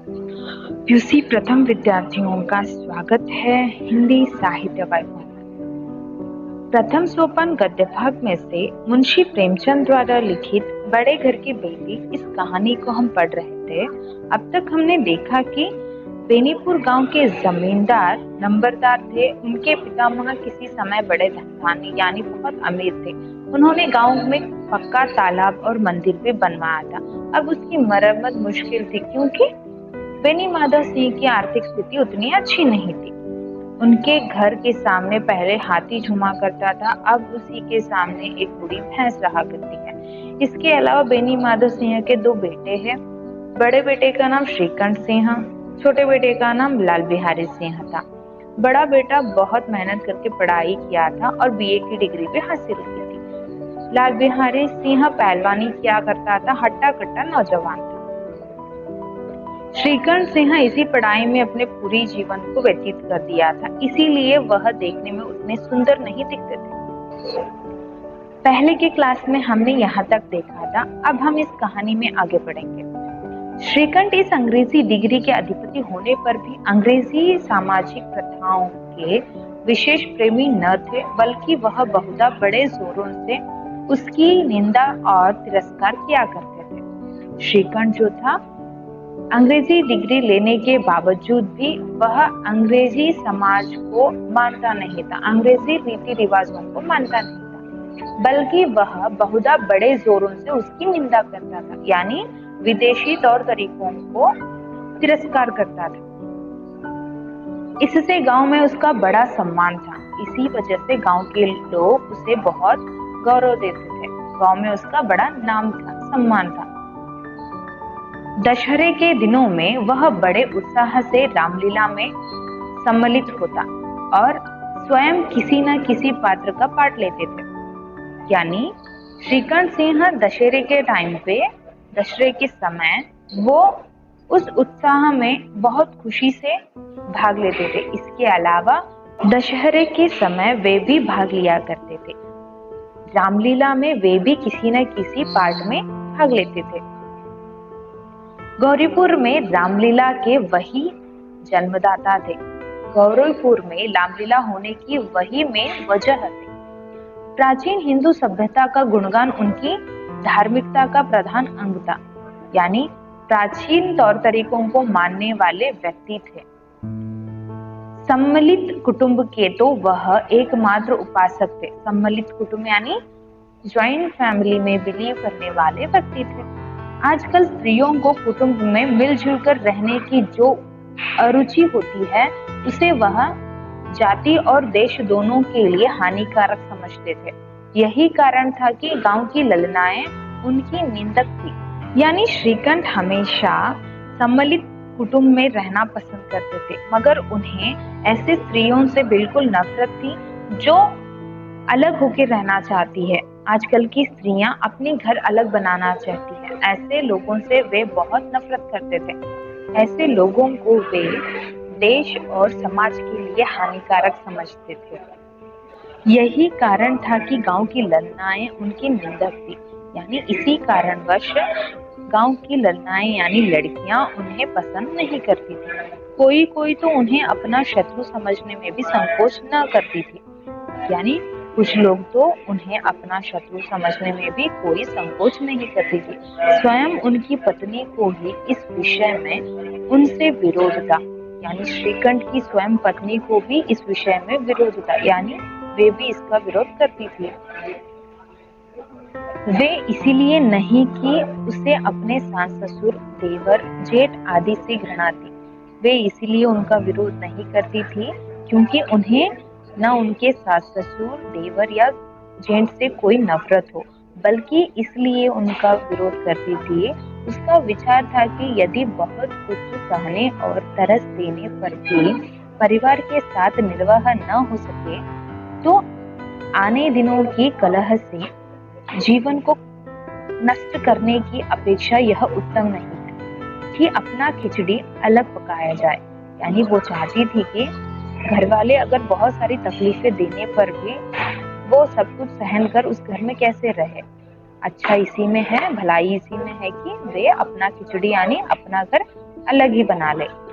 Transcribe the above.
PUC प्रथम विद्यार्थियों का स्वागत है हिंदी साहित्य वैभव। प्रथम सोपान गद्य भाग में से मुंशी प्रेमचंद द्वारा लिखित बड़े घर की बेटी इस कहानी को हम पढ़ रहे थे। अब तक हमने देखा कि बेनीपुर गांव के जमींदार नंबरदार थे। उनके पितामह किसी समय बड़े धनवानी यानी बहुत अमीर थे। उन्होंने गांव में पक्का तालाब और मंदिर भी बनवाया था। अब उसकी मरम्मत मुश्किल थी क्योंकि बेनी माधव सिंह की आर्थिक स्थिति उतनी अच्छी नहीं थी। उनके घर के सामने पहले हाथी झूमा करता था, अब उसी के सामने एक बूढ़ी भैंस रहा करती है। इसके अलावा बेनी माधव सिंह के दो बेटे हैं। बड़े बेटे का नाम श्रीकंठ सिंह, छोटे बेटे का नाम लाल बिहारी सिंह था। बड़ा बेटा बहुत मेहनत करके पढ़ाई किया था और बीए की डिग्री भी हासिल की थी। लाल बिहारी सिंह पहलवानी किया करता था, हट्टा कट्टा नौजवान था। श्रीकंठ सिंह इसी पढ़ाई में अपने पूरी जीवन को व्यतीत कर दिया था, इसीलिए वह देखने में उतने सुंदर नहीं दिखते थे। पहले की क्लास में हमने यहाँ तक देखा था, अब हम इस कहानी में आगे बढ़ेंगे। श्रीकंठ इस अंग्रेजी डिग्री के अधिपति होने पर भी अंग्रेजी सामाजिक प्रथाओं के विशेष प्रेमी न थे, बल्कि वह बहुधा बड़े जोरों से उसकी निंदा और तिरस्कार किया करते थे। श्रीकंठ जो था, अंग्रेजी डिग्री लेने के बावजूद भी वह अंग्रेजी समाज को मानता नहीं था, अंग्रेजी रीति रिवाजों को मानता नहीं था, बल्कि वह बहुधा बड़े जोरों से उसकी निंदा करता था, यानी विदेशी तौर तरीकों को तिरस्कार करता था। इससे गांव में उसका बड़ा सम्मान था। इसी वजह से गांव के लोग उसे बहुत गौरव देते थे। गांव में उसका बड़ा नाम था, सम्मान था। दशहरे के दिनों में वह बड़े उत्साह से रामलीला में सम्मिलित होता और स्वयं किसी न किसी पात्र का पाठ लेते थे। यानी श्रीकंठ सिंह दशहरे के टाइम पे, दशहरे के समय वो उस उत्साह में बहुत खुशी से भाग लेते थे। इसके अलावा दशहरे के समय वे भी भाग लिया करते थे। रामलीला में वे भी किसी न किसी पार्ट में भाग लेते थे। गौरीपुर में रामलीला के वही जन्मदाता थे। गौरीपुर में रामलीला होने की वही में वजह थी। प्राचीन हिंदू सभ्यता का गुणगान उनकी धार्मिकता का प्रधान अंग था, यानी प्राचीन तौर तरीकों को मानने वाले व्यक्ति थे। सम्मिलित कुटुंब के तो वह एकमात्र उपासक थे। सम्मिलित कुटुंब यानी ज्वाइंट फैमिली में बिलीव करने वाले व्यक्ति थे। आजकल स्त्रियों को कुटुंब में मिलजुल कर रहने की जो अरुचि होती है, उसे वह जाति और देश दोनों के लिए हानिकारक समझते थे। यही कारण था कि गांव की ललनाएं उनकी निंदक थी। यानी श्रीकंठ हमेशा सम्मिलित कुटुंब में रहना पसंद करते थे, मगर उन्हें ऐसे स्त्रियों से बिल्कुल नफरत थी जो अलग होकर रहना चाहती है। आजकल की स्त्रियां अपने घर अलग बनाना चाहती हैं। ऐसे लोगों से वे बहुत नफरत करते थे। ऐसे लोगों को वे देश और समाज के लिए हानिकारक समझते थे। यही कारण था कि गांव की ललनाएं उनकी निंदक थी। यानी इसी कारणवश गांव की ललनाएं यानी लड़कियां उन्हें पसंद नहीं करती थी। कोई कोई तो उन्हें अपना शत्रु समझने में भी संकोच न करती थी। यानी कुछ लोग तो उन्हें अपना शत्रु समझने में भी कोई संकोच नहीं करती थी। स्वयं उनकी पत्नी को ही इस विषय में उनसे विरोध था। यानी श्रीकंठ की स्वयं पत्नी को भी इस विषय में विरोध था, यानी वे भी इसका विरोध करती थी। वे इसीलिए नहीं कि उसे अपने सास ससुर, देवर, जेठ आदि से घृणा थी। वे इसीलिए उनका विरोध नहीं करती थी क्योंकि उन्हें न उनके सास ससुर, देवर या जेठ से कोई नफरत हो, बल्कि इसलिए उनका विरोध करती थी। उसका विचार था कि यदि बहुत कुछ सहने और तरस देने पर भी परिवार के साथ निर्वाह न हो सके, तो आने दिनों की कलह से जीवन को नष्ट करने की अपेक्षा यह उत्तम नहीं है कि अपना खिचड़ी अलग पकाया जाए। यानी वो चाहती थी कि घर वाले अगर बहुत सारी तकलीफें देने पर भी वो सब कुछ सहन कर उस घर में कैसे रहे। अच्छा इसी में है, भलाई इसी में है कि वे अपना खिचड़ी यानी अपना घर अलग ही बना ले।